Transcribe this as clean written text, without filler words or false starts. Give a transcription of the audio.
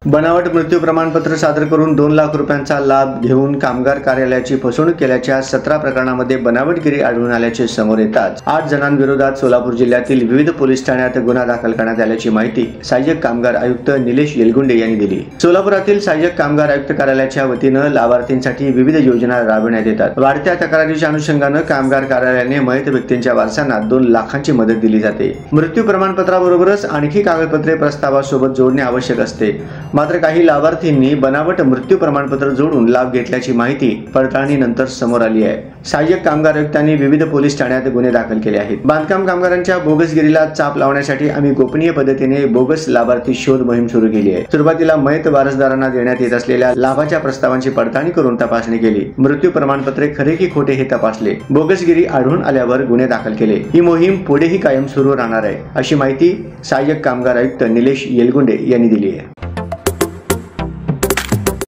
बनावट मृत्यू प्रमाणपत्र सादर करून 2 लाख रुपयांचा लाभ घेऊन कामगार कार्यालयाची फसवणूक केल्याच्या 17 प्रकरणांमध्ये बनावटगिरी आढळून आल्याचे समोर येताच 8 जणांविरोधात सोलापूर जिल्ह्यातील विविध पोलीस ठाण्यात गुन्हा दाखल करण्यात आल्याची माहिती सहाय्यक कामगार आयुक्त निलेश येलगुंडे यांनी दिली। सोलापुरातील सहाय्यक कामगार आयुक्त कार्यालयाच्या वतीनं लाभार्थींसाठी विविध योजना राबविण्यात येतात। वाढत्या तक्रारीच्या अनुषंगानं कामगार कार्यालयाने मयत व्यक्तींच्या वारसांना 2 लाखांची मदत दिली जाते। मृत्यू प्रमाणपत्राबरोबरच आणखी कागदपत्रे प्रस्तावासोबत जोडणे आवश्यक असते। मात्र काही लाभार्थींनी बनावट मृत्यू प्रमाणपत्र जोडून लाभ घेतल्याची माहिती पडताळणीनंतर समोर आली आहे। सहाय्यक कामगार आयुक्तांनी विविध पोलीस ठाण्यात गुन्हे दाखल केले आहेत। बांधकाम कामगारांच्या बोगसगिरीला चाप लावण्यासाठी आम्ही गोपनीय पद्धतीने बोगस लाभार्थी शोध मोहीम सुरू केली आहे। सुरुवातीला मयत वारसदारांना देण्यात येत असलेल्या लाभाच्या प्रस्तावांची पडताळणी करून तपासणी केली। मृत्यू प्रमाणपत्रे खरे की खोटे हे तपासले। बोगसगिरी आढळून आल्यावर गुन्हे दाखल केले। ही मोहीम पुढेही कायम सुरू राहणार आहे, अशी माहिती सहाय्यक कामगार आयुक्त निलेश येलगुंडे यांनी दिली आहे।